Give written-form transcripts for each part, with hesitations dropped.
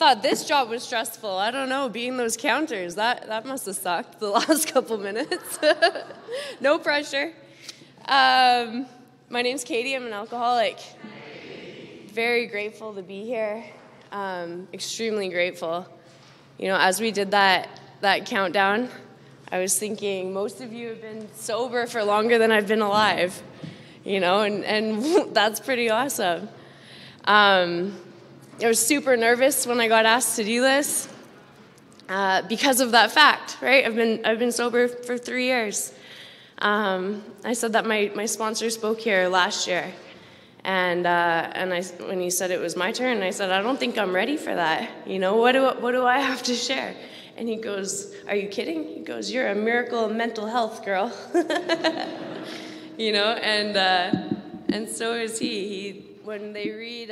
thought this job was stressful. I don't know, being those counters, that must have sucked the last couple minutes. No pressure. My name's Katie. I'm an alcoholic. Very grateful to be here. Extremely grateful. You know, as we did that countdown, I was thinking most of you have been sober for longer than I've been alive. You know, and that's pretty awesome. I was super nervous when I got asked to do this because of that fact, right? I've been sober for 3 years. I said that my sponsor spoke here last year, and when he said it was my turn, I said, I don't think I'm ready for that. You know, what do I have to share? And he goes, are you kidding? He goes, you're a miracle of mental health, girl. You know, and so is he. When they read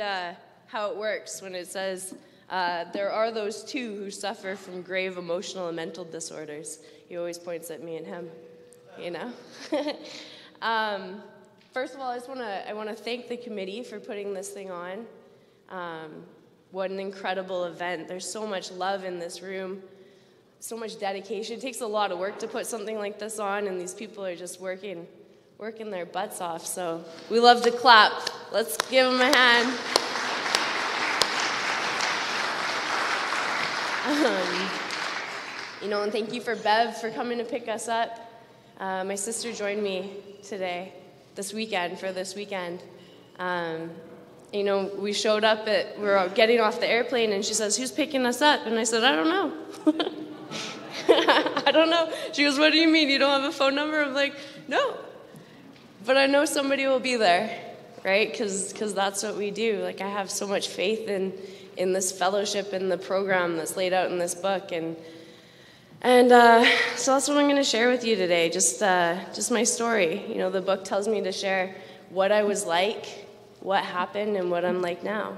how it works, when it says, there are those two who suffer from grave emotional and mental disorders, he always points at me and him, you know. First of all, I want to thank the committee for putting this thing on. What an incredible event. There's so much love in this room, so much dedication. It takes a lot of work to put something like this on, and these people are just working their butts off. So we love to clap. Let's give them a hand. You know, and thank you for Bev for coming to pick us up. My sister joined me this weekend. You know, we showed up we were getting off the airplane, and she says, who's picking us up? And I said, I don't know. I don't know. She goes, what do you mean? You don't have a phone number? I'm like, no. But I know somebody will be there, right? Because that's what we do. Like, I have so much faith in this fellowship and the program that's laid out in this book. And so that's what I'm going to share with you today, just my story. You know, the book tells me to share what I was like, what happened, and what I'm like now.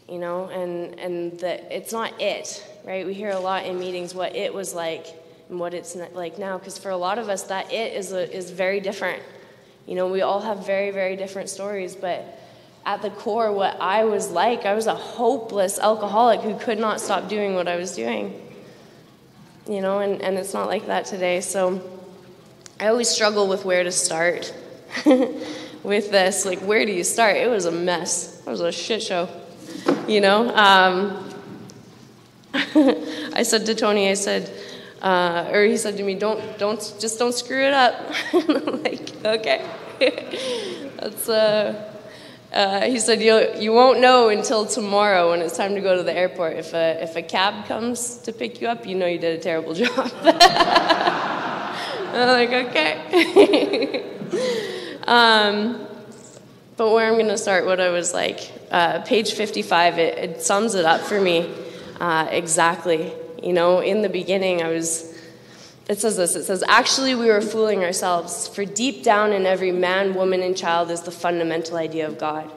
You know, and that it's not it, right? We hear a lot in meetings what it was like and what it's like now, because for a lot of us, that it is very different. You know, we all have very, very different stories, but at the core, what I was like, I was a hopeless alcoholic who could not stop doing what I was doing. You know, and it's not like that today. So I always struggle with where to start with this. Like, where do you start? It was a mess. It was a shit show. You know, I said to Tony, or he said to me, don't screw it up. I'm like, okay. That's he said, you won't know until tomorrow when it's time to go to the airport. If a cab comes to pick you up, you know you did a terrible job. I'm like, okay. But where I'm going to start, what I was like, page 55, it sums it up for me exactly. You know, in the beginning, it says this, it says, actually we were fooling ourselves, for deep down in every man, woman, and child is the fundamental idea of God.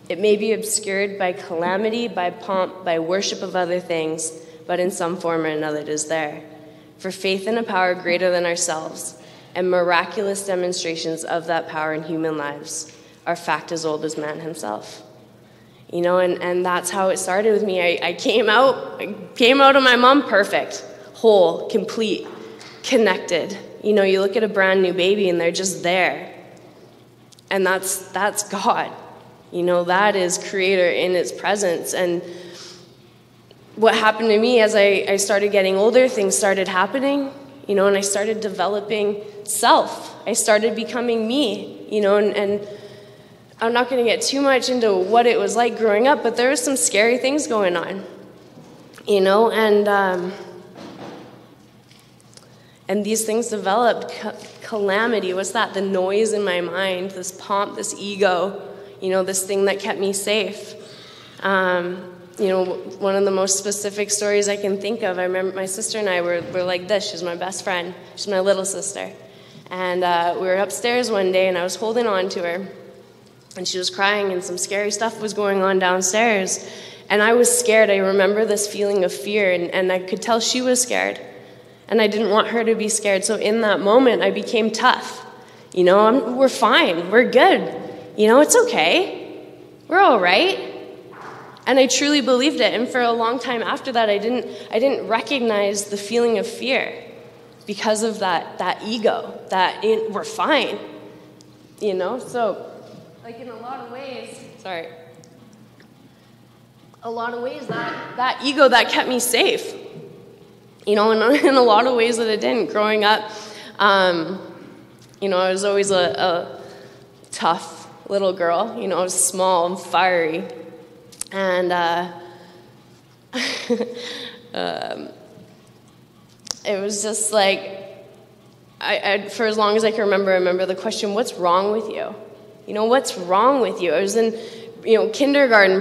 It may be obscured by calamity, by pomp, by worship of other things, but in some form or another it is there. For faith in a power greater than ourselves, and miraculous demonstrations of that power in human lives, are fact as old as man himself. You know, and that's how it started with me. I came out of my mom perfect, whole, complete, connected. You know, you look at a brand new baby and they're just there. And that's God. You know, that is Creator in its presence. And what happened to me as I started getting older, things started happening, you know, and I started developing self. I started becoming me, you know, and I'm not going to get too much into what it was like growing up, but there were some scary things going on, you know, and these things developed. Calamity, what's that? The noise in my mind, this pomp, this ego, you know, this thing that kept me safe. You know, one of the most specific stories I can think of, I remember my sister and I were like this. She's my best friend. She's my little sister. And we were upstairs one day, and I was holding on to her. And she was crying, and some scary stuff was going on downstairs. And I was scared. I remember this feeling of fear, and I could tell she was scared. And I didn't want her to be scared. So in that moment, I became tough. You know, we're fine. We're good. You know, it's okay. We're all right. And I truly believed it. And for a long time after that, I didn't recognize the feeling of fear because of that ego, that we're fine, you know? So, like in a lot of ways, that ego, that kept me safe, you know, and in a lot of ways that it didn't. Growing up, you know, I was always a tough little girl, you know, I was small and fiery, and it was just like, for as long as I can remember, I remember the question, what's wrong with you? You know, what's wrong with you? I was in, you know, kindergarten,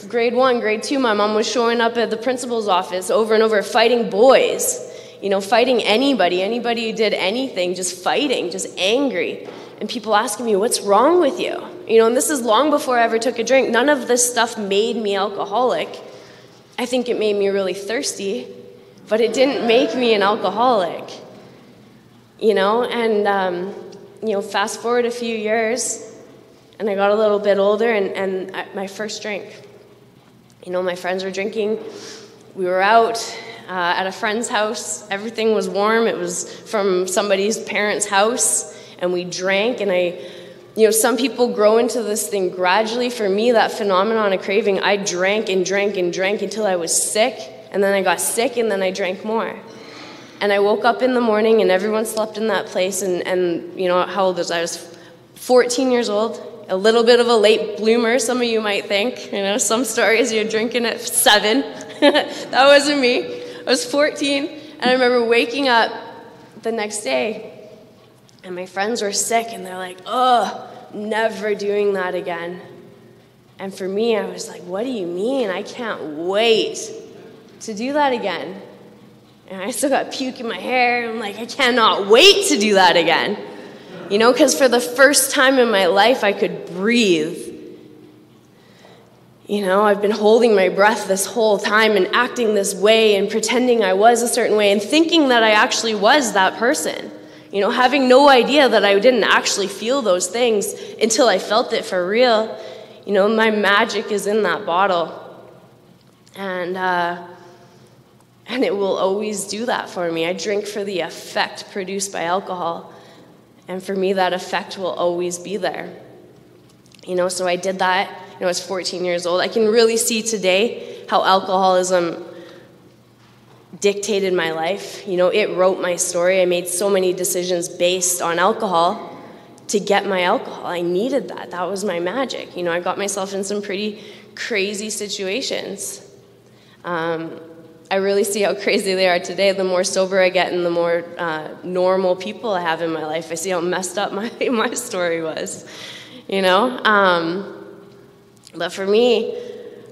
grade 1, grade 2, my mom was showing up at the principal's office over and over, fighting boys, you know, fighting anybody who did anything, just fighting, just angry. And people asking me, what's wrong with you? You know, and this is long before I ever took a drink. None of this stuff made me alcoholic. I think it made me really thirsty, but it didn't make me an alcoholic, you know? And, you know, fast forward a few years, and I got a little bit older, and my first drink. You know, my friends were drinking. We were out at a friend's house. Everything was warm. It was from somebody's parents' house, and we drank, and you know, some people grow into this thing gradually. For me, that phenomenon of craving, I drank and drank and drank until I was sick, and then I got sick, and then I drank more. And I woke up in the morning, and everyone slept in that place, and you know, how old was I? I was 14 years old. A little bit of a late bloomer, some of you might think. You know, some stories you're drinking at 7. That wasn't me. I was 14, and I remember waking up the next day, and my friends were sick, and they're like, oh, never doing that again. And for me, I was like, what do you mean? I can't wait to do that again. And I still got puke in my hair. I'm like, I cannot wait to do that again. You know, because for the first time in my life, I could breathe. You know, I've been holding my breath this whole time and acting this way and pretending I was a certain way and thinking that I actually was that person. You know, having no idea that I didn't actually feel those things until I felt it for real. You know, my magic is in that bottle. And it will always do that for me. I drink for the effect produced by alcohol. And for me, that effect will always be there. You know, so I did that. You know, I was 14 years old. I can really see today how alcoholism dictated my life. You know, it wrote my story. I made so many decisions based on alcohol to get my alcohol. I needed that. That was my magic. You know, I got myself in some pretty crazy situations. I really see how crazy they are today. The more sober I get and the more normal people I have in my life, I see how messed up my story was, you know? But for me,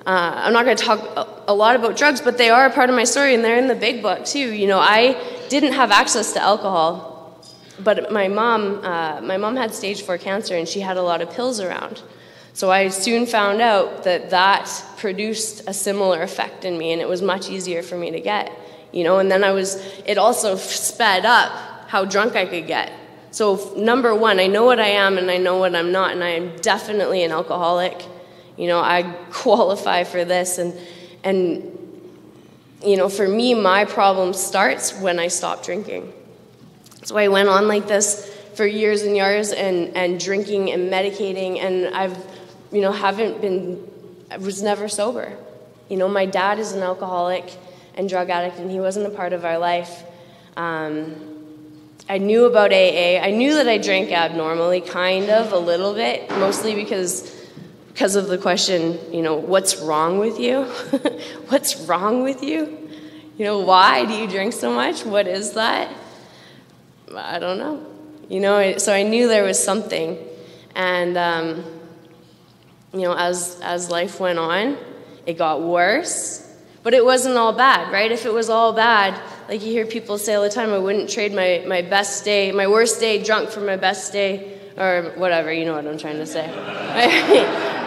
I'm not going to talk a lot about drugs, but they are a part of my story, and they're in the big book too. You know, I didn't have access to alcohol, but my mom had stage 4 cancer, and she had a lot of pills around. So I soon found out that produced a similar effect in me, and it was much easier for me to get, you know, and then it also sped up how drunk I could get. So number one, I know what I am and I know what I'm not, and I am definitely an alcoholic. You know, I qualify for this, and you know, for me, my problem starts when I stop drinking. So I went on like this for years and years, and drinking and medicating, and I was never sober. You know, my dad is an alcoholic and drug addict, and he wasn't a part of our life. I knew about AA. I knew that I drank abnormally, kind of, a little bit, mostly because of the question, you know, what's wrong with you? What's wrong with you? You know, why do you drink so much? What is that? I don't know. You know, so I knew there was something. And, you know, as life went on, it got worse. But it wasn't all bad, right? If it was all bad, like you hear people say all the time, I wouldn't trade my best day, my worst day drunk for my best day, or whatever, you know what I'm trying to say.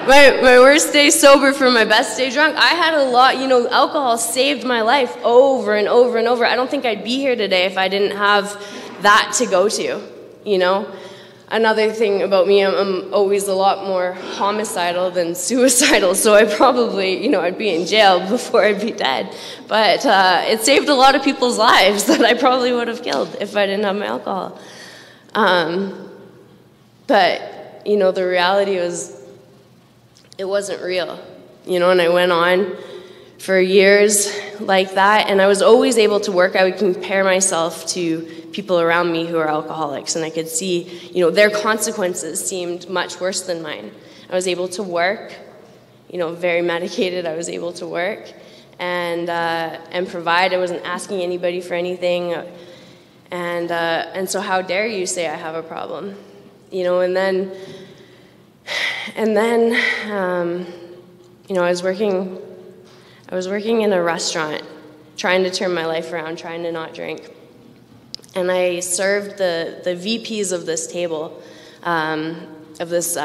My worst day sober for my best day drunk. I had a lot, you know, alcohol saved my life over and over and over. I don't think I'd be here today if I didn't have that to go to, you know. Another thing about me, I'm always a lot more homicidal than suicidal, so I probably, I'd be in jail before I'd be dead. But it saved a lot of people's lives that I probably would have killed if I didn't have my alcohol. But, the reality was, it wasn't real, and I went on for years like that, and I was always able to work. I would compare myself to people around me who are alcoholics, and I could see, their consequences seemed much worse than mine. I was able to work, very medicated. I was able to work and provide. I wasn't asking anybody for anything, and so how dare you say I have a problem, And then I was working in a restaurant, trying to turn my life around, trying to not drink. And I served the VPs of this table, of this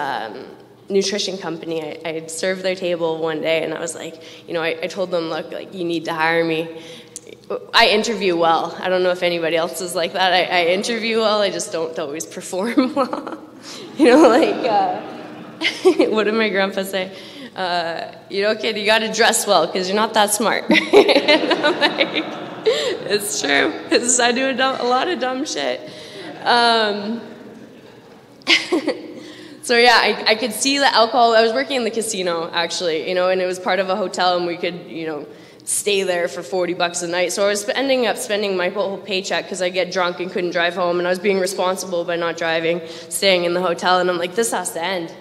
nutrition company. I served their table one day, and I was like, I told them, look, like, you need to hire me. I interview well. I don't know if anybody else is like that. I interview well, I just don't always perform well. What did my grandpa say? Kid, you got to dress well because you're not that smart. And I'm like, it's true. I do a lot of dumb shit. So yeah, I could see the alcohol. I was working in the casino, actually, and it was part of a hotel, and we could, stay there for $40 a night. So I was ending up spending my whole paycheck because I get drunk and couldn't drive home, and I was being responsible by not driving, staying in the hotel, and I'm like, this has to end.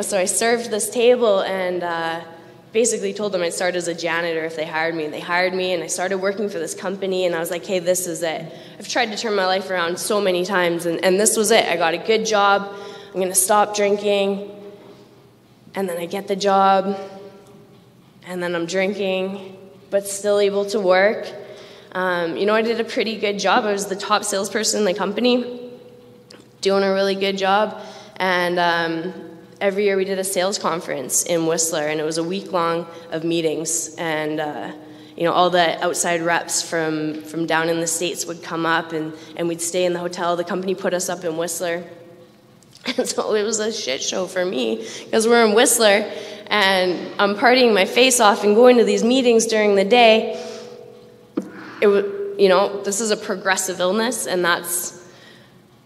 So I served this table and basically told them I'd start as a janitor if they hired me. And they hired me, and I started working for this company, and I was like, hey, this is it. I've tried to turn my life around so many times, and this was it. I got a good job. I'm going to stop drinking. And then I get the job, and then I'm drinking, but still able to work. I did a pretty good job. I was the top salesperson in the company, doing a really good job. And every year we did a sales conference in Whistler, and it was a week long of meetings, and all the outside reps from down in the States would come up, and we'd stay in the hotel. The company put us up in Whistler, and so it was a shit show for me because we're in Whistler, and I'm partying my face off and going to these meetings during the day. This is a progressive illness, and that's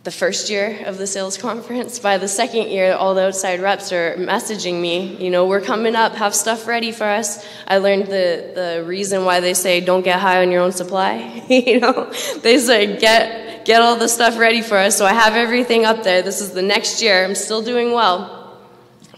the first year of the sales conference. By the second year, all the outside reps are messaging me, we're coming up, have stuff ready for us. I learned the reason why they say don't get high on your own supply. They say get all the stuff ready for us. So I have everything up there. This is the next year. I'm still doing well.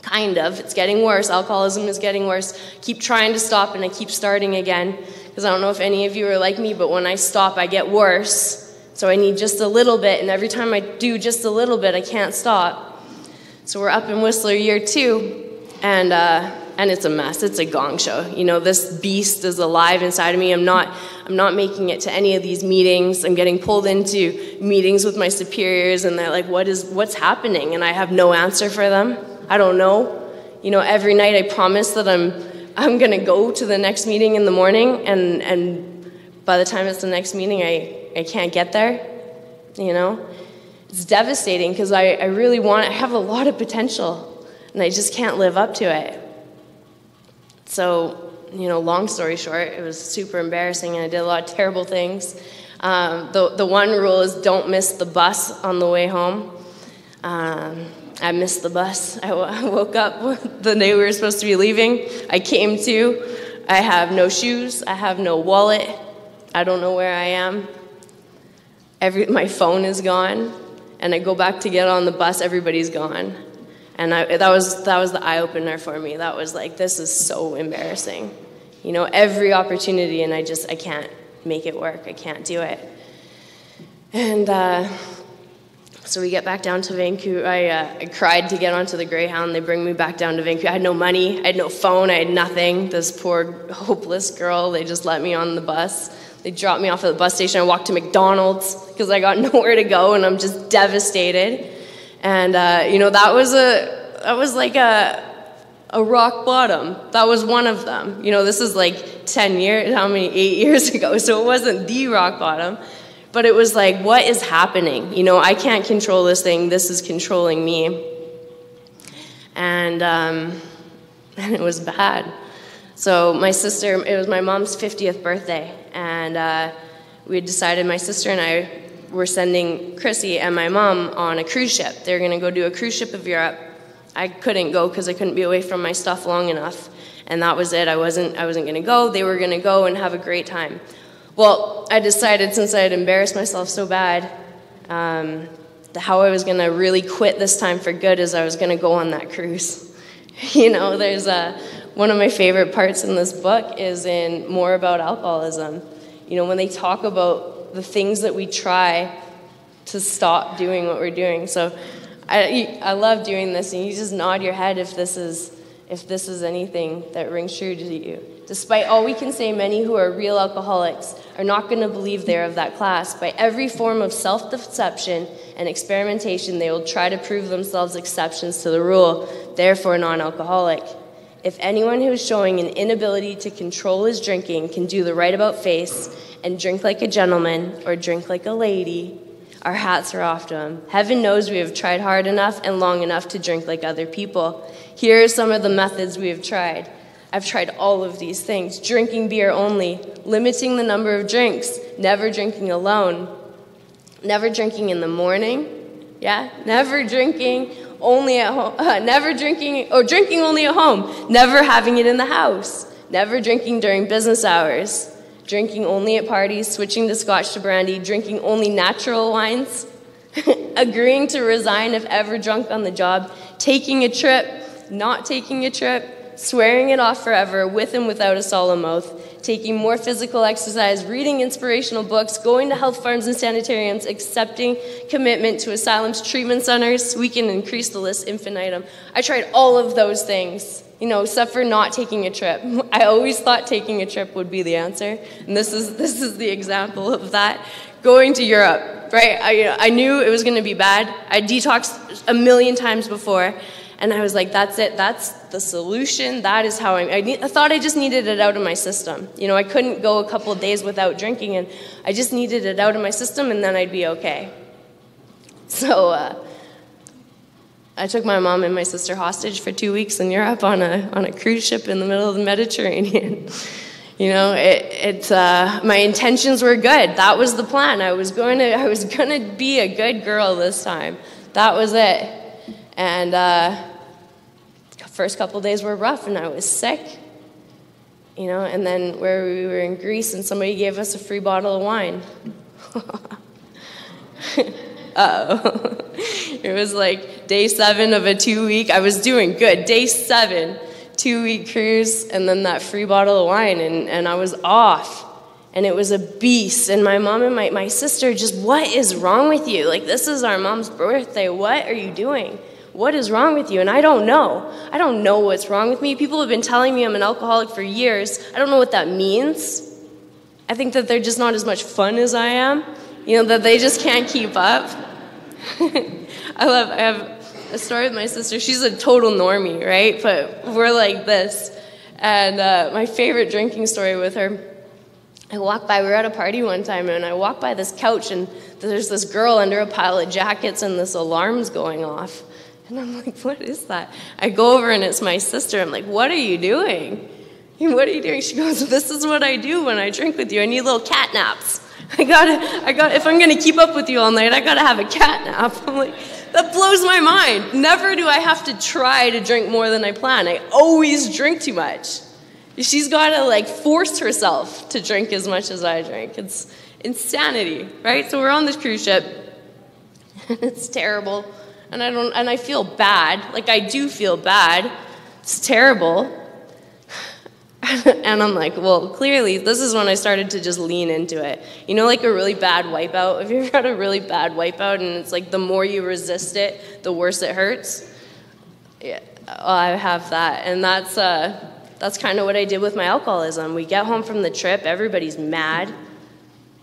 Kind of. It's getting worse. Alcoholism is getting worse. Keep trying to stop, and I keep starting again. Because I don't know if any of you are like me, but when I stop, I get worse. So I need just a little bit, and every time I do just a little bit, I can't stop. So we're up in Whistler year 2, and it's a mess. It's a gong show. This beast is alive inside of me. I'm not making it to any of these meetings. I'm getting pulled into meetings with my superiors, and they're like, what's happening? And I have no answer for them. I don't know. Every night I promise that I'm going to go to the next meeting in the morning, and by the time it's the next meeting, I can't get there, It's devastating because I have a lot of potential, and I just can't live up to it. So, long story short, it was super embarrassing, and I did a lot of terrible things. The one rule is don't miss the bus on the way home. I missed the bus. I woke up the day we were supposed to be leaving. I came to. I have no shoes. I have no wallet. I don't know where I am. My phone is gone, and I go back to get on the bus. Everybody's gone, and that was the eye opener for me. That was like, this is so embarrassing. Every opportunity, and I can't make it work. I can't do it. And so we get back down to Vancouver. I cried to get onto the Greyhound. They bring me back down to Vancouver. I had no money. I had no phone. I had nothing. This poor, hopeless girl, they just let me on the bus. They dropped me off at the bus station. I walked to McDonald's because I got nowhere to go, and I'm just devastated. And, that was like a rock bottom. That was one of them. This is like 8 years ago, so it wasn't the rock bottom. But it was like, what is happening? You know, I can't control this thing. This is controlling me. And it was bad. So my sister, it was my mom's 50th birthday, and we had decided, my sister and I were sending Chrissy and my mom on a cruise ship. They were going to go do a cruise ship of Europe. I couldn't go because I couldn't be away from my stuff long enough, and that was it. I wasn't going to go. They were going to go and have a great time. Well, I decided, since I had embarrassed myself so bad, how I was going to really quit this time for good is I was going to go on that cruise. You know, there's one of my favorite parts in this book is in More About Alcoholism. You know, when they talk about the things that we try to stop doing what we're doing. So I love doing this, and you just nod your head if this is anything that rings true to you. Despite all we can say, many who are real alcoholics are not going to believe they're of that class. By every form of self-deception and experimentation, they will try to prove themselves exceptions to the rule, therefore non-alcoholic. If anyone who is showing an inability to control his drinking can do the right about face and drink like a gentleman or drink like a lady, our hats are off to him. Heaven knows we have tried hard enough and long enough to drink like other people. Here are some of the methods we have tried. I've tried all of these things. Drinking beer only, limiting the number of drinks, never drinking alone, never drinking in the morning, never drinking only at home, never drinking, or drinking only at home, never having it in the house, never drinking during business hours, drinking only at parties, switching to scotch to brandy, drinking only natural wines, agreeing to resign if ever drunk on the job, taking a trip, not taking a trip, swearing it off forever, with and without a solemn oath, taking more physical exercise, reading inspirational books, going to health farms and sanitariums, accepting commitment to asylums, treatment centers. We can increase the list infinitum. I tried all of those things, you know, except for not taking a trip. I always thought taking a trip would be the answer, and this is the example of that. Going to Europe, right? I knew it was going to be bad. I detoxed a million times before. And I was like, that's it. That's the solution. That is how I thought I just needed it out of my system. You know, I couldn't go a couple of days without drinking, and I just needed it out of my system, and then I'd be okay. So I took my mom and my sister hostage for 2 weeks in Europe on a cruise ship in the middle of the Mediterranean. You know, my intentions were good. That was the plan. I was going to be a good girl this time. That was it. And first couple days were rough, and I was sick, you know, and then where we were in Greece, and somebody gave us a free bottle of wine. Uh-oh. It was like day 7 of a 2-week, I was doing good. Day 7, 2-week cruise, and then that free bottle of wine, and I was off. And it was a beast. And my mom and my sister just, what is wrong with you? Like, this is our mom's birthday. What are you doing? What is wrong with you? And I don't know. I don't know what's wrong with me. People have been telling me I'm an alcoholic for years. I don't know what that means. I think that they're just not as much fun as I am. You know, that they just can't keep up. I have a story with my sister. She's a total normie, right? But we're like this. And my favorite drinking story with her, we were at a party one time, and I walked by this couch, and there's this girl under a pile of jackets, and this alarm's going off. And I'm like, what is that? I go over, and it's my sister. I'm like, what are you doing? What are you doing? She goes, this is what I do when I drink with you. I need little cat naps. If I'm going to keep up with you all night, I got to have a cat nap. I'm like, that blows my mind. Never do I have to try to drink more than I plan. I always drink too much. She's got to, like, force herself to drink as much as I drink. It's insanity, right? So we're on this cruise ship, and it's terrible. And I feel bad. Like, I do feel bad. It's terrible. And I'm like, well, clearly, this is when I started to just lean into it. You know, like a really bad wipeout? Have you ever had a really bad wipeout, and it's like the more you resist it, the worse it hurts? Yeah, well, I have that. And that's kind of what I did with my alcoholism. We get home from the trip, everybody's mad.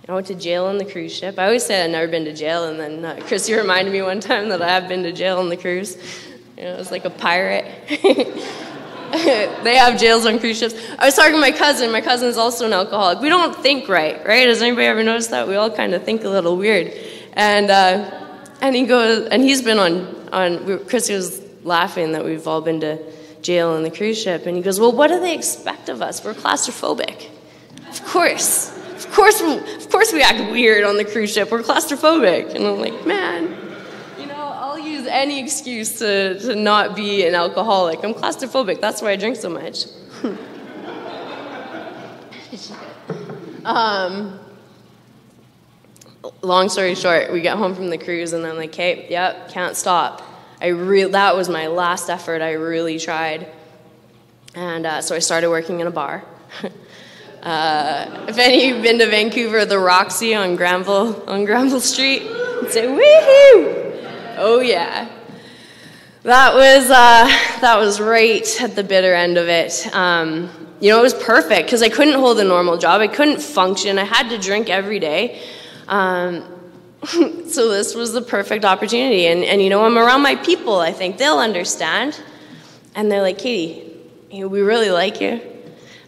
I went to jail on the cruise ship. I always say I've never been to jail, and then Chrissy reminded me one time that I have been to jail on the cruise. You know, it was like a pirate. They have jails on cruise ships. I was talking to my cousin. My cousin's also an alcoholic. We don't think right? Has anybody ever noticed that? We all kind of think a little weird. And he goes, and he's been on Chrissy was laughing that we've all been to jail on the cruise ship, and he goes, well, what do they expect of us? We're claustrophobic. Of course we act weird on the cruise ship. We're claustrophobic. And I'm like, man, I'll use any excuse to not be an alcoholic. I'm claustrophobic. That's why I drink so much. Long story short, we get home from the cruise, and I'm like, okay, yep, can't stop. That was my last effort. I really tried. And so I started working in a bar. If any of you've been to Vancouver, the Roxy on Granville Street, say, woohoo! Oh yeah. That was right at the bitter end of it. It was perfect because I couldn't hold a normal job. I couldn't function. I had to drink every day. So this was the perfect opportunity. And I'm around my people, I think. They'll understand. And they're like, Katie, we really like you,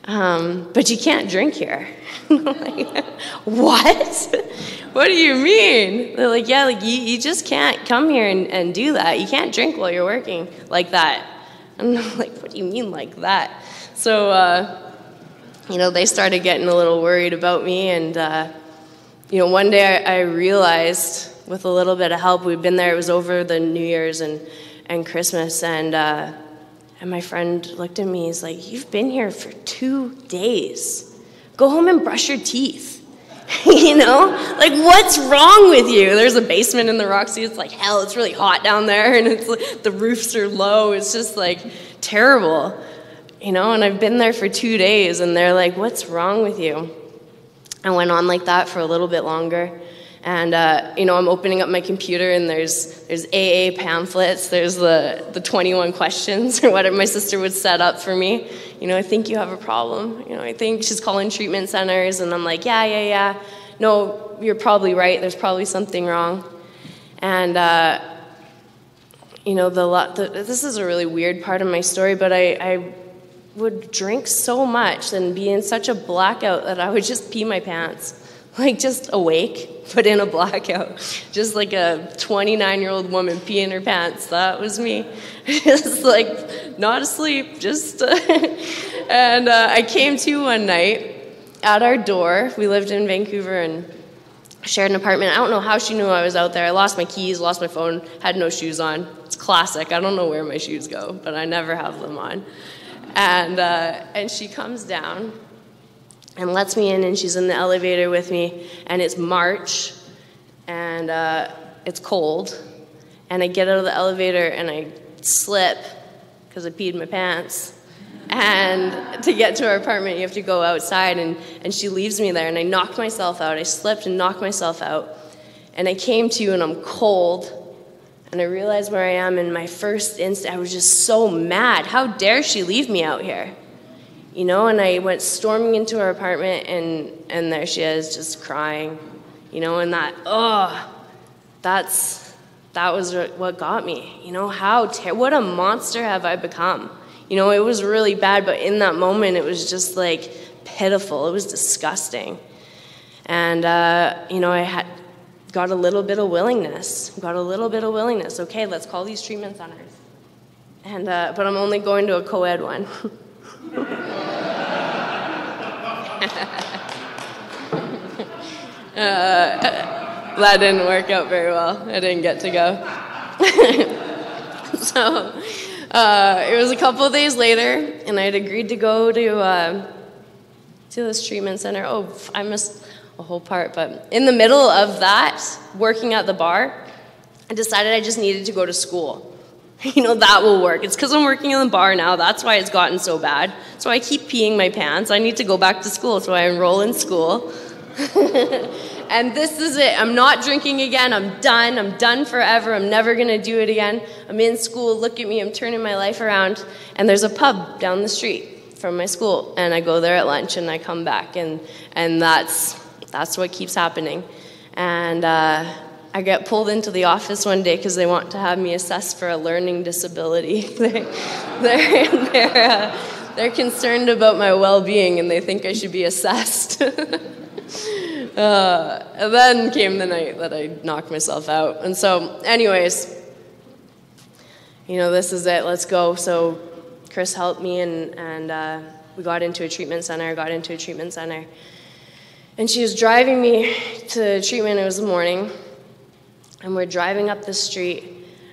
but you can't drink here. I'm like, what? What do you mean? They're like, yeah, you just can't come here and do that. You can't drink while you're working like that. And I'm like, what do you mean like that? So, they started getting a little worried about me, and one day I realized, with a little bit of help, we'd been there, it was over the New Year's and Christmas, and my friend looked at me, he's like, you've been here for 2 days. Go home and brush your teeth. What's wrong with you? There's a basement in the Roxy, it's like hell, it's really hot down there, and it's like, the roofs are low, it's just terrible. And I've been there for 2 days, and they're like, what's wrong with you? I went on like that for a little bit longer. And, I'm opening up my computer, and there's AA pamphlets. There's the 21 questions or whatever my sister would set up for me. I think you have a problem. I think she's calling treatment centers. And I'm like, yeah. No, you're probably right. There's probably something wrong. And, this is a really weird part of my story, but I would drink so much and be in such a blackout that I would just pee my pants. Just awake, but in a blackout. Just like a 29-year-old woman peeing her pants. That was me. Just not asleep, just... And I came to one night at our door. We lived in Vancouver and shared an apartment. I don't know how she knew I was out there. I lost my keys, lost my phone, had no shoes on. It's classic. I don't know where my shoes go, but I never have them on. And she comes down and lets me in, and she's in the elevator with me, and it's March, and it's cold, and I get out of the elevator, and I slip, because I peed my pants, and to get to our apartment, you have to go outside, and she leaves me there, and I knocked myself out. I slipped and knocked myself out, and I came to, and I'm cold, and I realized where I am, and my first instant, I was just so mad. How dare she leave me out here? And I went storming into her apartment, and there she is, just crying, and that was what got me, what a monster have I become. It was really bad, but in that moment, it was just pitiful. It was disgusting. And, I got a little bit of willingness. Okay, let's call these treatment centers. And, but I'm only going to a co-ed one. That didn't work out very well. I didn't get to go. So it was a couple of days later, and I had agreed to go to this treatment center. Oh, I missed a whole part, but in the middle of that, working at the bar, I decided I just needed to go to school. That will work. It's because I'm working in the bar now. That's why it's gotten so bad. So I keep peeing my pants. I need to go back to school, so I enroll in school. And this is it. I'm not drinking again. I'm done. I'm done forever. I'm never going to do it again. I'm in school. Look at me. I'm turning my life around. And there's a pub down the street from my school. And I go there at lunch, and I come back. And that's what keeps happening. And I get pulled into the office one day because they want to have me assessed for a learning disability. They're concerned about my well-being, and they think I should be assessed. And then came the night that I knocked myself out. And so, anyways, this is it. Let's go. So Chris helped me, and we got into a treatment center. And she was driving me to treatment. It was the morning. And we're driving up the street,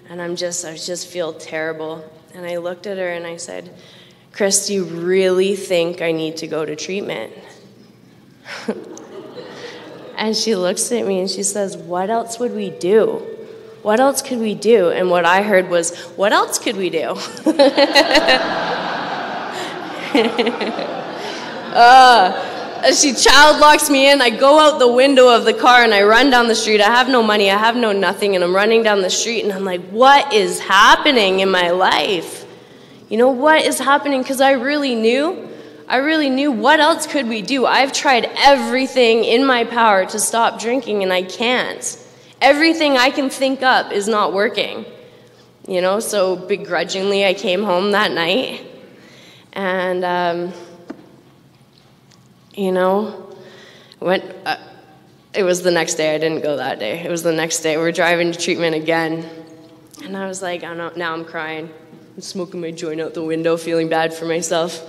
and I just feel terrible. And I looked at her and I said, Chris, do you really think I need to go to treatment? And she looks at me and she says, what else would we do? What else could we do? And what I heard was, what else could we do? She child locks me in. I go out the window of the car and I run down the street. I have no money. I have no nothing. And I'm running down the street and I'm like, what is happening in my life? What is happening? Because I really knew what else could we do. I've tried everything in my power to stop drinking and I can't. Everything I can think up is not working. So begrudgingly I came home that night. And it was the next day. I didn't go that day. It was the next day. We're driving to treatment again. And I was like, now I'm crying. I'm smoking my joint out the window, feeling bad for myself.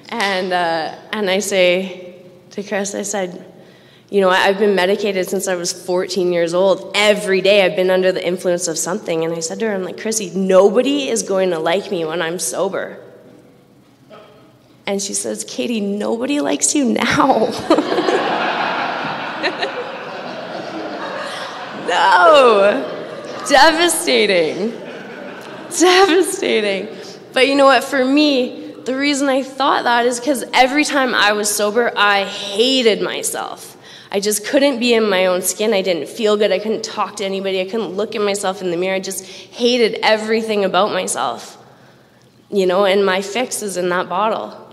And I say to Chris, I said, I've been medicated since I was 14 years old. Every day I've been under the influence of something. And I said to her, I'm like, Chrissy, nobody is going to like me when I'm sober. And she says, Katie, nobody likes you now. No. Devastating. But you know what? For me, the reason I thought that is because every time I was sober, I hated myself. I just couldn't be in my own skin. I didn't feel good. I couldn't talk to anybody. I couldn't look at myself in the mirror. I just hated everything about myself. And my fix is in that bottle.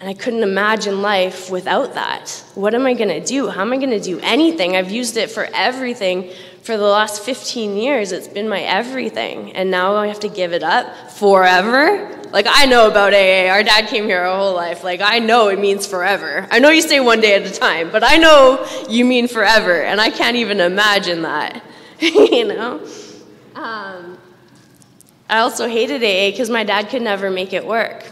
And I couldn't imagine life without that. What am I going to do? How am I going to do anything? I've used it for everything for the last 15 years. It's been my everything. And now I have to give it up forever? I know about AA. Our dad came here our whole life. I know it means forever. I know you say one day at a time, but I know you mean forever. And I can't even imagine that. I also hated AA because my dad could never make it work.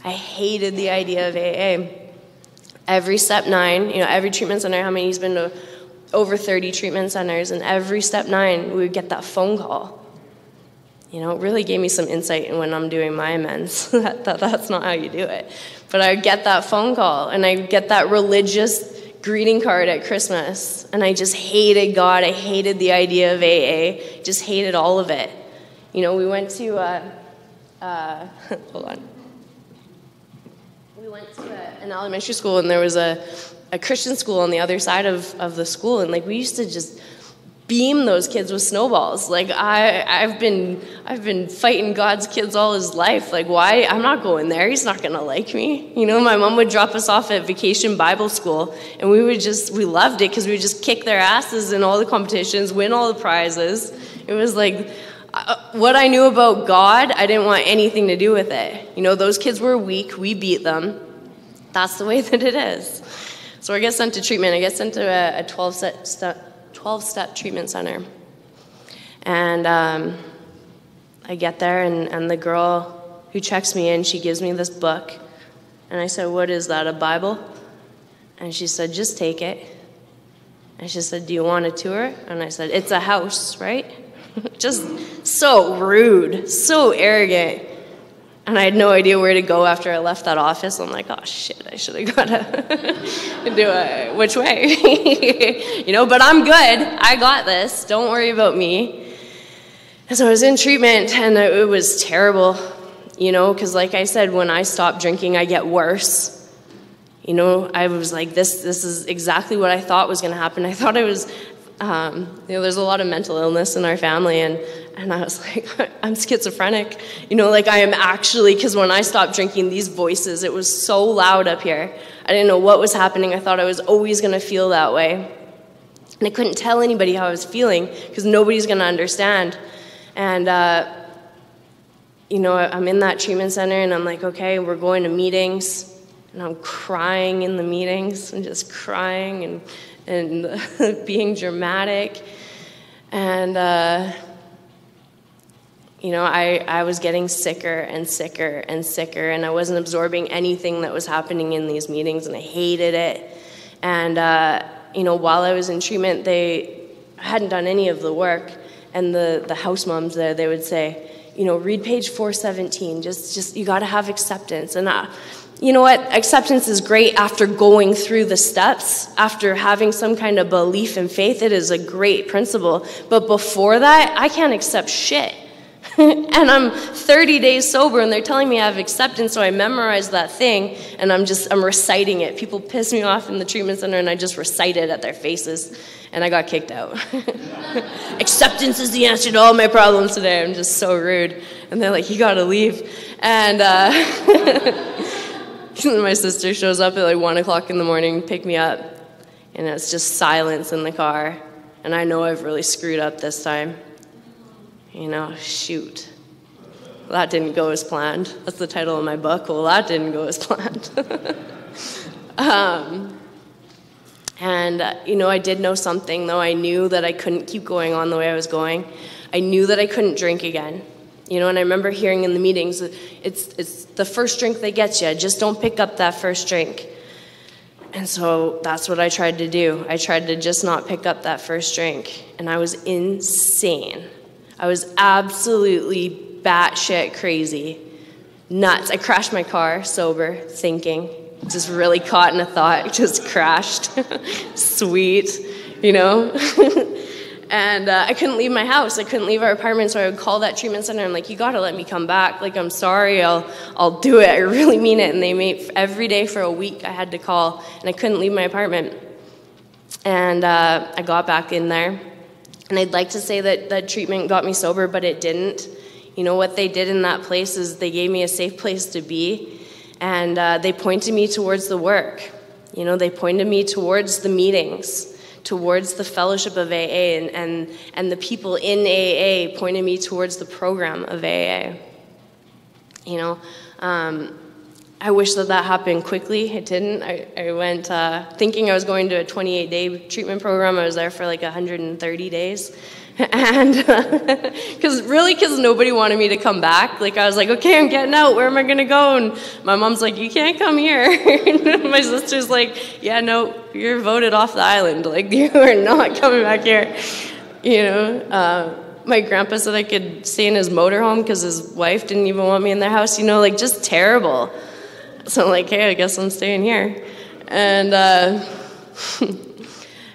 I hated the idea of AA. Every step 9, every treatment center, how many? He's been to over 30 treatment centers, and every step 9, we would get that phone call. It really gave me some insight in when I'm doing my amends. That's not how you do it. But I would get that phone call, and I would get that religious greeting card at Christmas, and I just hated God. I hated the idea of AA. Just hated all of it. We went to, hold on. We went to an elementary school, and there was a Christian school on the other side of the school, and we used to just beam those kids with snowballs. I've been fighting God's kids all his life. Why? I'm not going there. He's not gonna like me. My mom would drop us off at Vacation Bible School, and we loved it because we would just kick their asses in all the competitions, win all the prizes. It was what I knew about God, I didn't want anything to do with it. Those kids were weak. We beat them. That's the way that it is. So I get sent to treatment. I get sent to a 12-step treatment center. And I get there, and the girl who checks me in, she gives me this book. And I said, what is that, a Bible? And she said, just take it. And she said, do you want a tour? And I said, it's a house, right? Just so rude, so arrogant. And I had no idea where to go after I left that office. I'm like, oh shit, I should have got to do it. Which way? But I'm good. I got this. Don't worry about me. And so I was in treatment, and it was terrible, because like I said, when I stop drinking, I get worse. I was like, this is exactly what I thought was going to happen. I thought I was... there's a lot of mental illness in our family, and I was like, I'm schizophrenic. I am actually, because when I stopped drinking, these voices, it was so loud up here. I didn't know what was happening. I thought I was always going to feel that way. And I couldn't tell anybody how I was feeling because nobody's going to understand. And, I'm in that treatment center, and I'm like, okay, we're going to meetings. And I'm crying in the meetings. I'm just crying and being dramatic. And, I was getting sicker and sicker and sicker, and I wasn't absorbing anything that was happening in these meetings, and I hated it. And, while I was in treatment, they hadn't done any of the work, and the house moms there, they would say, read page 417, just you got to have acceptance. And you know what? Acceptance is great after going through the steps, after having some kind of belief and faith. It is a great principle. But before that, I can't accept shit. And I'm 30 days sober, and they're telling me I have acceptance, so I memorized that thing, and I'm reciting it. People piss me off in the treatment center, and I just recite it at their faces, and I got kicked out. Acceptance is the answer to all my problems today. I'm just so rude. And they're like, you gotta leave. And my sister shows up at like 1 o'clock in the morning to pick me up, and it's just silence in the car, and I know I've really screwed up this time. Shoot. That didn't go as planned. That's the title of my book. Well, that didn't go as planned. I did know something, though. I knew that I couldn't keep going on the way I was going. I knew that I couldn't drink again. And I remember hearing in the meetings, it's the first drink that gets you. Just don't pick up that first drink. And so that's what I tried to do. I tried to just not pick up that first drink. And I was insane. I was absolutely batshit crazy. Nuts. I crashed my car, sober, thinking. Just really caught in a thought. Just crashed. Sweet, And I couldn't leave my house. I couldn't leave our apartment, so I would call that treatment center. I'm like, you got to let me come back. Like, I'm sorry. I'll do it. I really mean it. And they made every day for a week I had to call, and I couldn't leave my apartment. And I got back in there. And I'd like to say that treatment got me sober, but it didn't. What they did in that place is they gave me a safe place to be, and they pointed me towards the work. They pointed me towards the meetings, towards the fellowship of AA, and the people in AA pointed me towards the program of AA. I wish that happened quickly. It didn't. I went thinking I was going to a 28-day treatment program. I was there for like 130 days. And because nobody wanted me to come back. Like, I was like, okay, I'm getting out. Where am I going to go? And my mom's like, you can't come here. And my sister's like, yeah, no, you're voted off the island. Like, you are not coming back here. My grandpa said I could stay in his motorhome because his wife didn't even want me in their house. Just terrible. So I'm like, hey, I guess I'm staying here. And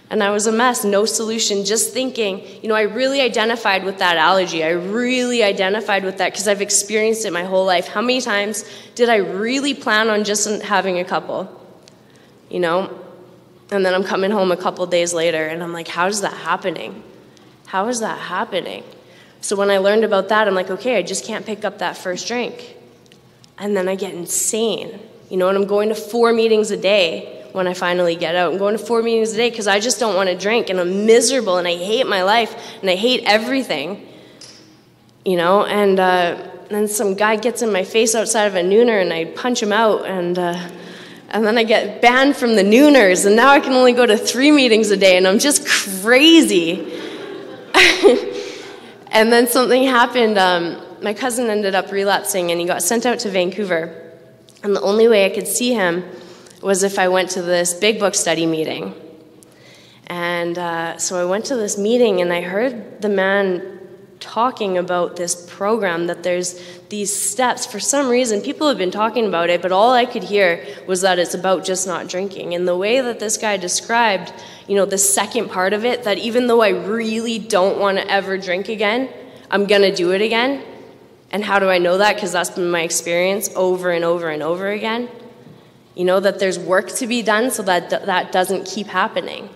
and I was a mess, no solution, just thinking. I really identified with that allergy. I really identified with that because I've experienced it my whole life. How many times did I really plan on just having a couple? And then I'm coming home a couple days later, and I'm like, how is that happening? How is that happening? So when I learned about that, I'm like, okay, I just can't pick up that first drink. And then I get insane, and I'm going to 4 meetings a day when I finally get out. I'm going to 4 meetings a day because I just don't want to drink, and I'm miserable, and I hate my life, and I hate everything, and then some guy gets in my face outside of a nooner, and I punch him out, and then I get banned from the nooners, and now I can only go to 3 meetings a day, and I'm just crazy. And then something happened. My cousin ended up relapsing, and he got sent out to Vancouver. And the only way I could see him was if I went to this big book study meeting. And so I went to this meeting, and I heard the man talking about this program, that there's these steps. For some reason, people have been talking about it, but all I could hear was that it's about just not drinking. And the way that this guy described, the second part of it, that even though I really don't want to ever drink again, I'm going to do it again. And how do I know that? Because that's been my experience over and over and over again. That there's work to be done so that doesn't keep happening.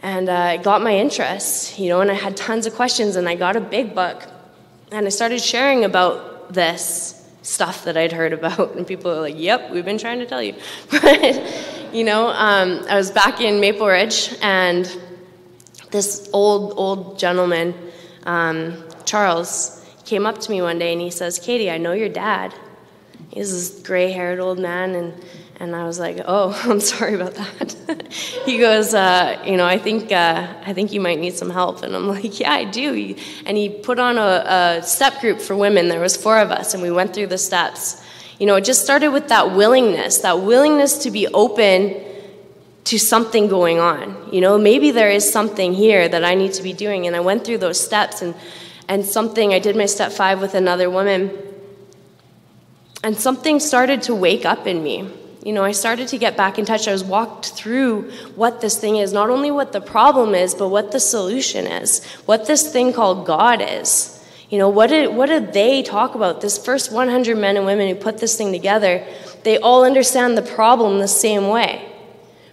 And it got my interest, and I had tons of questions, and I got a big book. And I started sharing about this stuff that I'd heard about, and people were like, yep, we've been trying to tell you. But, I was back in Maple Ridge, and this old gentleman, Charles, came up to me one day and he says, "Katie, I know your dad." He's this gray-haired old man, and I was like, "Oh, I'm sorry about that." He goes, "I think you might need some help." And I'm like, "Yeah, I do." And he put on a step group for women. There was 4 of us, and we went through the steps. It just started with that willingness to be open to something going on. Maybe there is something here that I need to be doing. And I went through those steps, and I did my step 5 with another woman, and something started to wake up in me. I started to get back in touch. I was walked through what this thing is, not only what the problem is, but what the solution is, what this thing called God is. What did they talk about? This first 100 men and women who put this thing together, they all understand the problem the same way.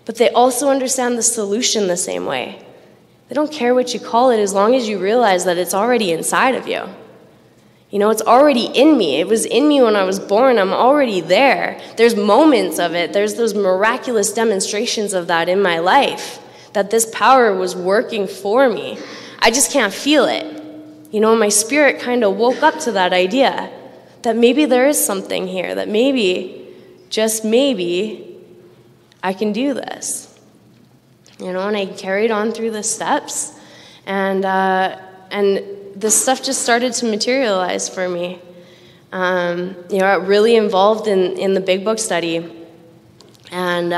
But they also understand the solution the same way. They don't care what you call it as long as you realize that it's already inside of you. It's already in me. It was in me when I was born. I'm already there. There's moments of it. There's those miraculous demonstrations of that in my life, that this power was working for me. I just can't feel it. My spirit kind of woke up to that idea that maybe there is something here, that maybe, just maybe, I can do this. And I carried on through the steps, and this stuff just started to materialize for me. I really involved in the Big Book study, and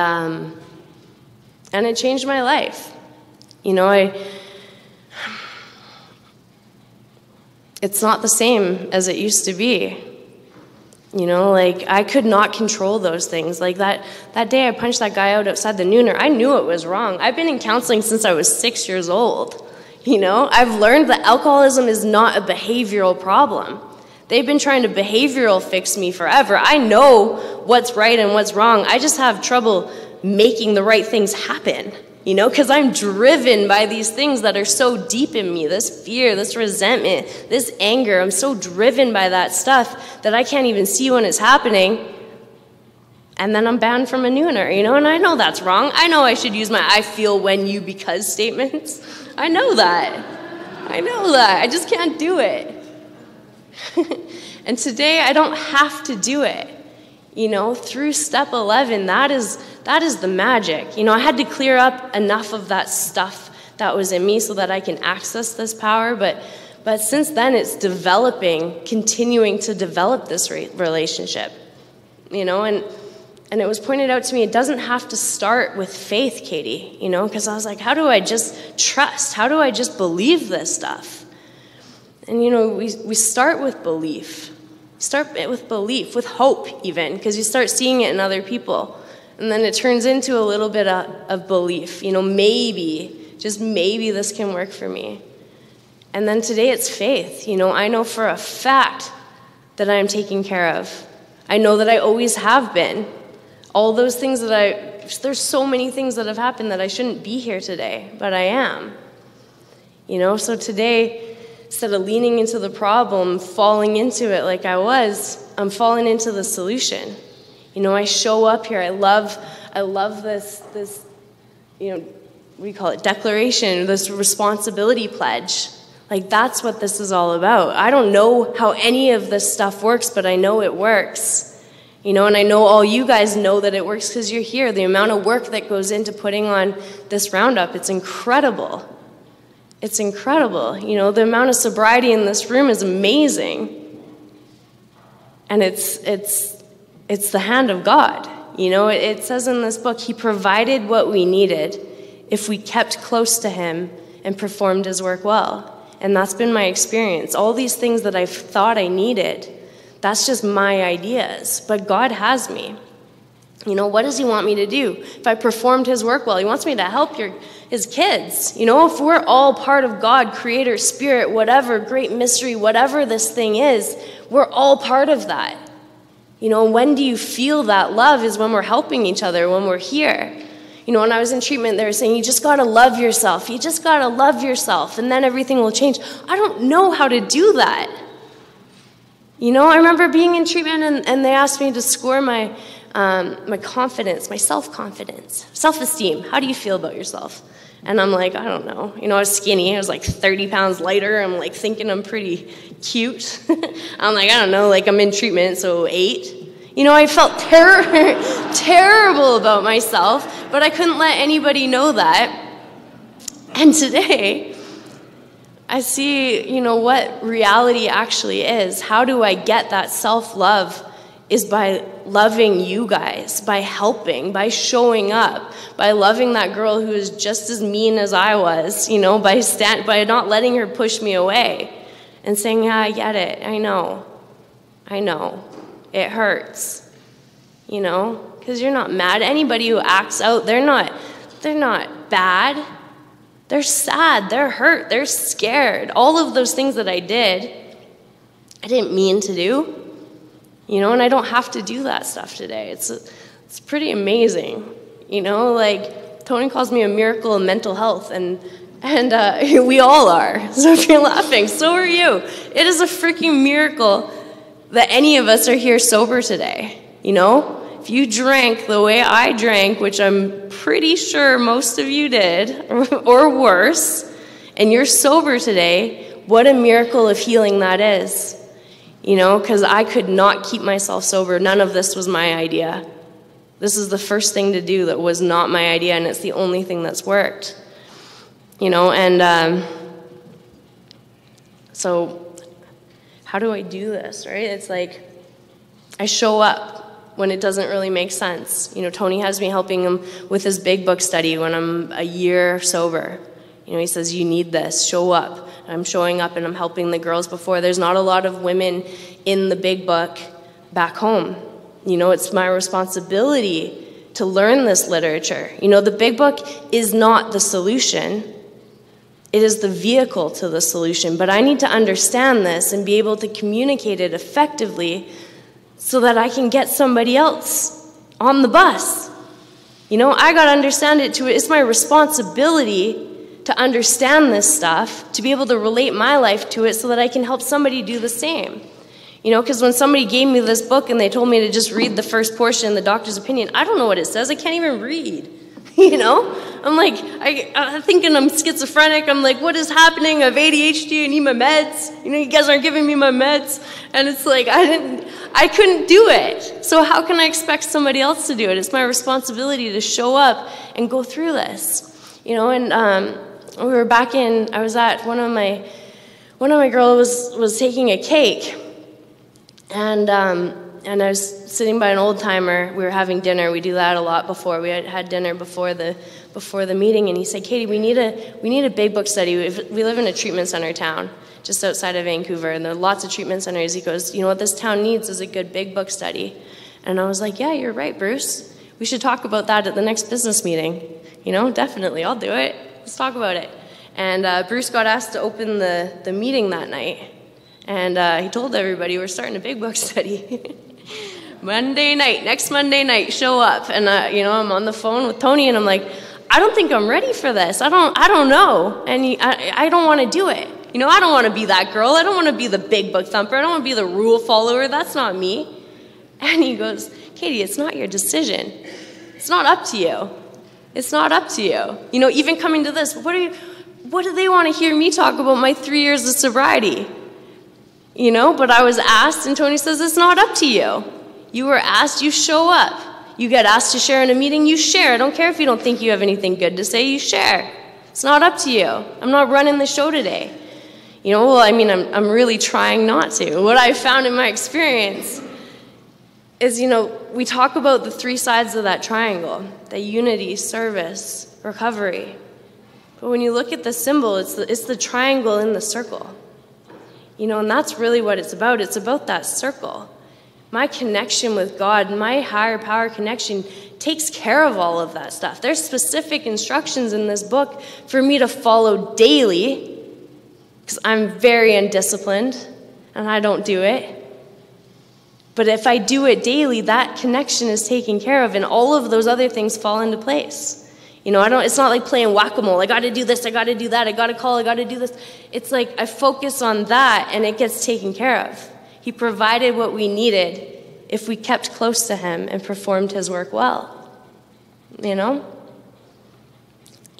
it changed my life. It's not the same as it used to be. I could not control those things. That day I punched that guy out outside the Nooner, I knew it was wrong. I've been in counseling since I was 6 years old. I've learned that alcoholism is not a behavioral problem. They've been trying to behavioral fix me forever. I know what's right and what's wrong. I just have trouble making the right things happen. Because I'm driven by these things that are so deep in me, this fear, this resentment, this anger. I'm so driven by that stuff that I can't even see when it's happening. And then I'm banned from a Nooner, and I know that's wrong. I know I should use my "I feel when you because" statements. I know that. I just can't do it. And today I don't have to do it. Through step 11, that is the magic. I had to clear up enough of that stuff that was in me so that I can access this power, but since then it's continuing to develop this relationship. And it was pointed out to me, it doesn't have to start with faith, Katie, because I was like, how do I just trust? How do I just believe this stuff? And we start with belief. Start with belief, with hope even, because you start seeing it in other people. And then it turns into a little bit of belief. Maybe, just maybe this can work for me. And then today it's faith. I know for a fact that I am taken care of. I know that I always have been. All those things there's so many things that have happened that I shouldn't be here today, but I am. So today, instead of leaning into the problem, falling into it like I was, I'm falling into the solution. I show up here. I love this, what do you call it, declaration, this responsibility pledge. That's what this is all about. I don't know how any of this stuff works, but I know it works. And I know all you guys know that it works because you're here. The amount of work that goes into putting on this roundup, it's incredible. It's incredible. The amount of sobriety in this room is amazing. And it's the hand of God. It says in this book, He provided what we needed if we kept close to Him and performed His work well. And that's been my experience. All these things that I've thought I needed, that's just my ideas. But God has me. What does He want me to do? If I performed His work well, He wants me to help His kids. If we're all part of God, Creator, Spirit, whatever, great mystery, whatever this thing is, we're all part of that. When do you feel that love is when we're helping each other, when we're here. When I was in treatment, they were saying, you just got to love yourself. You just got to love yourself, and then everything will change. I don't know how to do that. I remember being in treatment, and they asked me to score my my confidence, my self-confidence, self-esteem. How do you feel about yourself? And I'm like, I don't know. You know, I was skinny. I was like 30 pounds lighter. I'm like thinking I'm pretty cute. I'm like, I don't know, like I'm in treatment, so 8. You know, I felt terrible about myself, but I couldn't let anybody know that. And today, I see, you know, what reality actually is. How do I get that self-love? Is by loving you guys, by helping, by showing up, by loving that girl who is just as mean as I was, you know, by not letting her push me away and saying, yeah, I get it, I know, it hurts, you know, because you're not mad. Anybody who acts out, they're not bad. They're sad, they're hurt, they're scared. All of those things that I did, I didn't mean to do. You know, and I don't have to do that stuff today. It's pretty amazing. You know, like Tony calls me a miracle of mental health, and we all are. So if you're laughing, so are you. It is a freaking miracle that any of us are here sober today. You know, if you drank the way I drank, which I'm pretty sure most of you did, or worse, and you're sober today, what a miracle of healing that is. You know, because I could not keep myself sober. None of this was my idea. This is the first thing to do that was not my idea, and it's the only thing that's worked. You know, and so how do I do this, right? It's like I show up when it doesn't really make sense. You know, Tony has me helping him with his big book study when I'm a year sober. You know, he says, you need this, show up. I'm showing up and I'm helping the girls before. There's not a lot of women in the big book back home. You know, it's my responsibility to learn this literature. You know, the big book is not the solution. It is the vehicle to the solution. But I need to understand this and be able to communicate it effectively so that I can get somebody else on the bus. You know, I got to understand it too. It's my responsibility to understand this stuff, to be able to relate my life to it so that I can help somebody do the same. You know, because when somebody gave me this book and they told me to just read the first portion, the doctor's opinion, I don't know what it says. I can't even read. You know? I'm like, I'm thinking I'm schizophrenic. I'm like, what is happening? I have ADHD. I need my meds. You know, you guys aren't giving me my meds. And it's like, I couldn't do it. So how can I expect somebody else to do it? It's my responsibility to show up and go through this. You know, and we were back in, I was at one of my girls was taking a cake, and I was sitting by an old timer. We were having dinner. We do that a lot before. We had dinner before the meeting, and he said, Katie, we need a big book study. We live in a treatment center town just outside of Vancouver, and there are lots of treatment centers. He goes, you know what this town needs is a good big book study. And I was like, yeah, you're right, Bruce. We should talk about that at the next business meeting. You know, definitely, I'll do it. Let's talk about it. And Bruce got asked to open the meeting that night. And he told everybody, we're starting a big book study. Next Monday night, show up. And, you know, I'm on the phone with Tony, and I'm like, I don't think I'm ready for this. I don't know. And I don't want to do it. You know, I don't want to be that girl. I don't want to be the big book thumper. I don't want to be the rule follower. That's not me. And he goes, Katie, it's not your decision. It's not up to you. It's not up to you. You know, even coming to this, what do they want to hear me talk about my 3 years of sobriety? You know, but I was asked, and Tony says, it's not up to you. You were asked, you show up. You get asked to share in a meeting, you share. I don't care if you don't think you have anything good to say, you share. It's not up to you. I'm not running the show today. You know, well, I mean, I'm really trying not to. What I found in my experience is, you know, we talk about the 3 sides of that triangle, the unity, service, recovery. But when you look at the symbol, it's the triangle in the circle. You know, and that's really what it's about. It's about that circle. My connection with God, my higher power connection, takes care of all of that stuff. There's specific instructions in this book for me to follow daily, because I'm very undisciplined, and I don't do it. But if I do it daily, that connection is taken care of, and all of those other things fall into place. You know, it's not like playing whack-a-mole. I got to do this, I got to do that, I got to call, I got to do this. It's like I focus on that, and it gets taken care of. He provided what we needed, if we kept close to him and performed his work well. You know?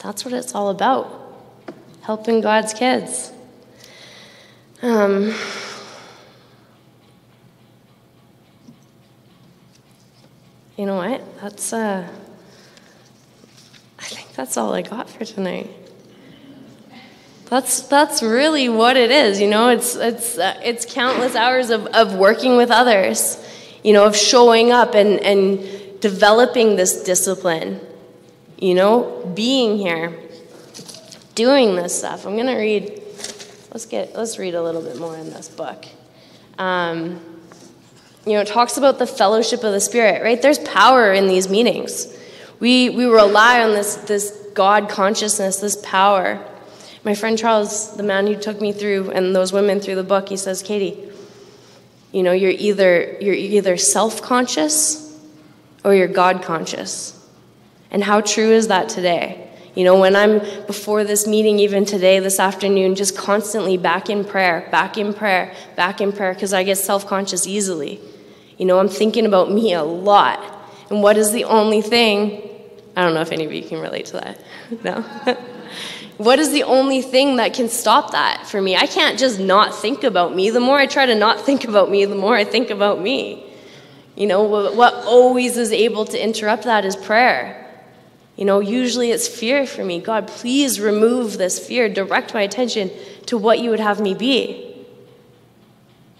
That's what it's all about. Helping God's kids. You know what? I think that's all I got for tonight. That's really what it is, you know. It's countless hours of working with others, you know, of showing up and developing this discipline, you know, being here, doing this stuff. I'm gonna read. Let's read a little bit more in this book. You know, it talks about the fellowship of the Spirit, right? There's power in these meetings. We rely on this God consciousness, this power. My friend Charles, the man who took me through and those women through the book, he says, Katie, you know, you're either self-conscious or you're God-conscious. And how true is that today? You know, when I'm before this meeting, even today, this afternoon, just constantly back in prayer, because I get self-conscious easily. You know, I'm thinking about me a lot. And what is the only thing, I don't know if any of you can relate to that. No? What is the only thing that can stop that for me? I can't just not think about me. The more I try to not think about me, the more I think about me. You know, what always is able to interrupt that is prayer. You know, usually it's fear for me. God, please remove this fear. Direct my attention to what you would have me be.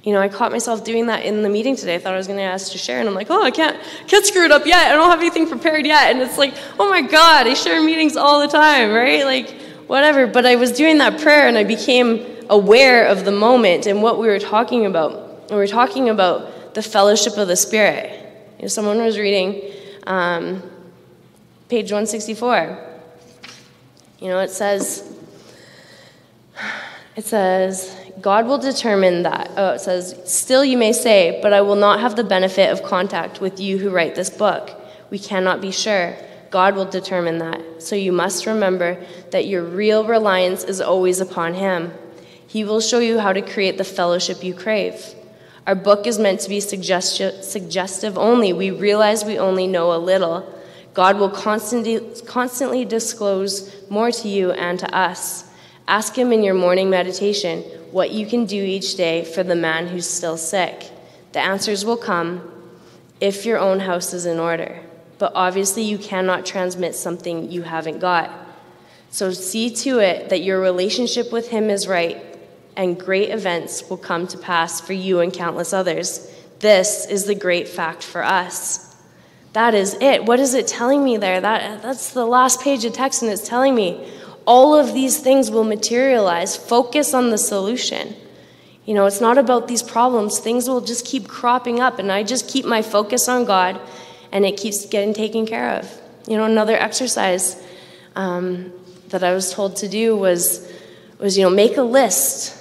You know, I caught myself doing that in the meeting today. I thought I was going to ask to share, and I'm like, oh, I can't screw it up yet. I don't have anything prepared yet. And it's like, oh my God, I share meetings all the time, right? Like, whatever. But I was doing that prayer, and I became aware of the moment and what we were talking about. And we were talking about the fellowship of the Spirit. You know, someone was reading page 164. You know, it says, God will determine that. Oh, it says, still you may say, but I will not have the benefit of contact with you who write this book. We cannot be sure. God will determine that. So you must remember that your real reliance is always upon him. He will show you how to create the fellowship you crave. Our book is meant to be suggestive only. We realize we only know a little. God will constantly disclose more to you and to us. Ask him in your morning meditation what you can do each day for the man who's still sick. The answers will come if your own house is in order. But obviously you cannot transmit something you haven't got. So see to it that your relationship with him is right, and great events will come to pass for you and countless others. This is the great fact for us. That is it. What is it telling me there? That's the last page of text, and it's telling me all of these things will materialize. Focus on the solution. You know, it's not about these problems. Things will just keep cropping up, and I just keep my focus on God, and it keeps getting taken care of. You know, another exercise that I was told to do was make a list.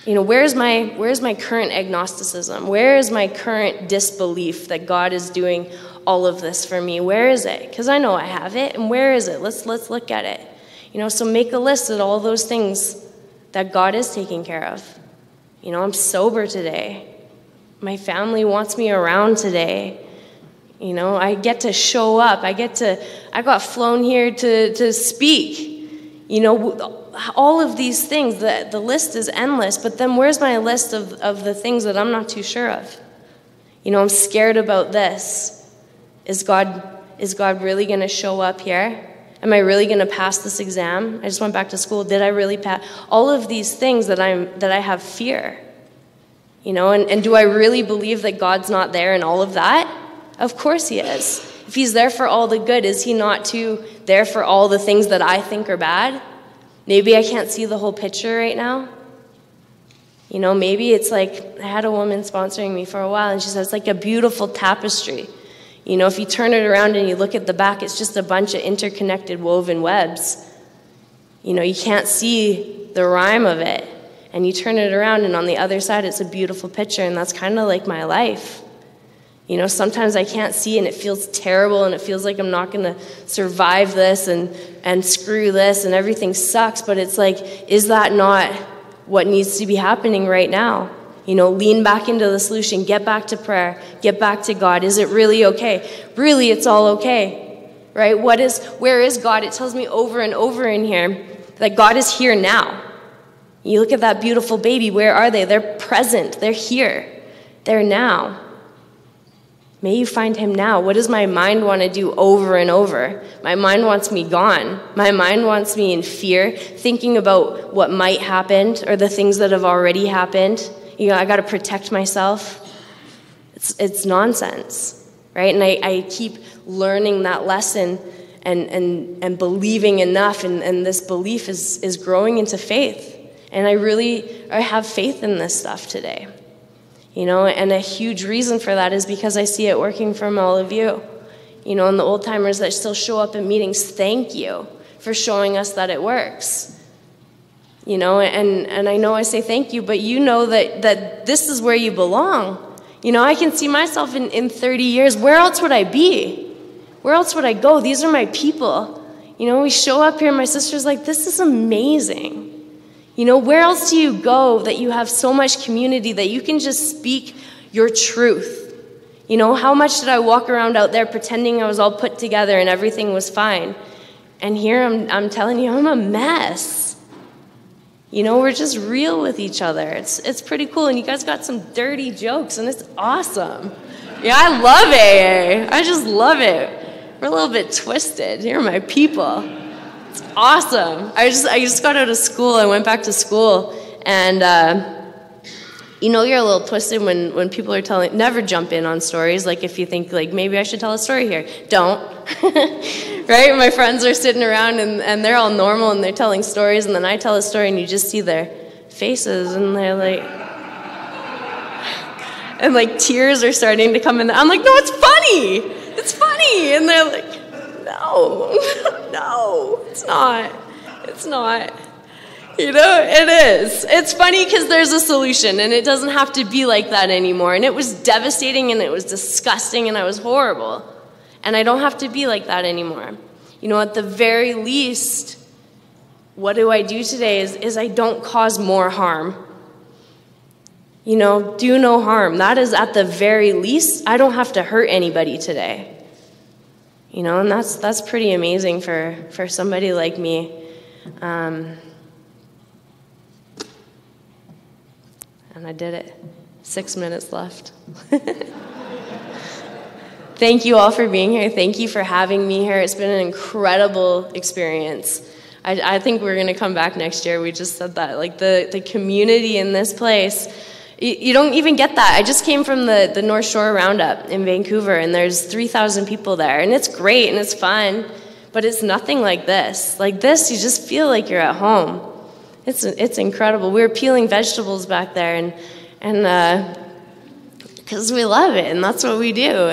You know, where's my current agnosticism? Where is my current disbelief that God is doing all of this for me? Where is it? Because I know I have it, and where is it? Let's look at it. You know, so make a list of all those things that God is taking care of. You know, I'm sober today. My family wants me around today. You know, I get to show up. I got flown here to speak. You know, all of these things, the list is endless, but then where's my list of the things that I'm not too sure of? You know, I'm scared about this. Is God really going to show up here? Am I really going to pass this exam? I just went back to school. Did I really pass? All of these things that I have fear. You know, and do I really believe that God's not there in all of that? Of course he is. If he's there for all the good, is he not too there for all the things that I think are bad? Maybe I can't see the whole picture right now. You know, maybe it's like, I had a woman sponsoring me for a while, and she said, it's like a beautiful tapestry. You know, if you turn it around and you look at the back, it's just a bunch of interconnected woven webs. You know, you can't see the rhyme of it. And you turn it around, and on the other side, it's a beautiful picture, and that's kind of like my life. You know, sometimes I can't see, and it feels terrible, and it feels like I'm not going to survive this, and screw this, and everything sucks. But it's like, is that not what needs to be happening right now? Lean back into the solution. Get back to prayer. Get back to God. Is it really okay? Really, it's all okay, right? Where is God? It tells me over and over in here that God is here now. You look at that beautiful baby. Where are they? They're present. They're here. They're now. May you find him now. What does my mind want to do over and over? My mind wants me gone. My mind wants me in fear, thinking about what might happen or the things that have already happened. I got to protect myself. It's nonsense, right? And I keep learning that lesson and believing enough, and this belief is growing into faith. And I have faith in this stuff today. And a huge reason for that is because I see it working from all of you. And the old timers that still show up in meetings, thank you for showing us that it works. And I know I say thank you, but you know that this is where you belong. I can see myself in 30 years. Where else would I be? Where else would I go? These are my people. We show up here, my sister's like, this is amazing. Where else do you go that you have so much community that you can just speak your truth? How much did I walk around out there pretending I was all put together and everything was fine? And here I'm telling you, I'm a mess. We're just real with each other. It's pretty cool. And you guys got some dirty jokes, and it's awesome. Yeah, I love AA. I just love it. We're a little bit twisted. You're my people. Awesome. I just got out of school. I went back to school, and you're a little twisted when people are telling. Never jump in on stories. Like if you think like maybe I should tell a story here, don't. Right? My friends are sitting around and they're all normal and they're telling stories, and then I tell a story and you just see their faces and they're like, and like tears are starting to come in. I'm like, no, it's funny. It's funny, and they're like. No, it's not. It's not. It is. It's funny because there's a solution, and it doesn't have to be like that anymore. And it was devastating, and it was disgusting, and I was horrible. And I don't have to be like that anymore. At the very least, what do I do today is I don't cause more harm. Do no harm. That is at the very least. I don't have to hurt anybody today. And that's pretty amazing for somebody like me. And I did it. 6 minutes left. Thank you all for being here. Thank you for having me here. It's been an incredible experience. I think we're going to come back next year. We just said that. Like the community in this place, you don't even get that. I just came from the North Shore Roundup in Vancouver, and there's 3,000 people there, and it's great and it's fun, but it's nothing like this. Like this, you just feel like you're at home. It's incredible. We were peeling vegetables back there, and because we love it, and that's what we do.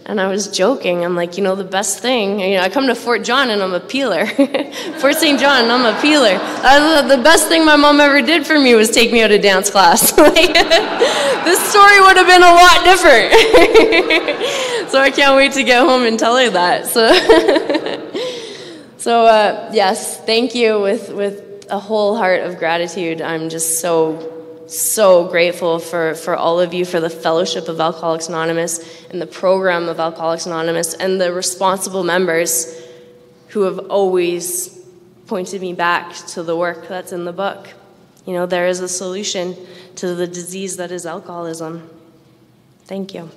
And I was joking. I'm like, the best thing, I come to Fort John and I'm a peeler. Fort St. John and I'm a peeler. The best thing my mom ever did for me was take me out of dance class. This story would have been a lot different. So I can't wait to get home and tell her that. So yes, thank you with a whole heart of gratitude. I'm just so grateful for all of you, for the Fellowship of Alcoholics Anonymous and the program of Alcoholics Anonymous and the responsible members who have always pointed me back to the work that's in the book. There is a solution to the disease that is alcoholism. Thank you.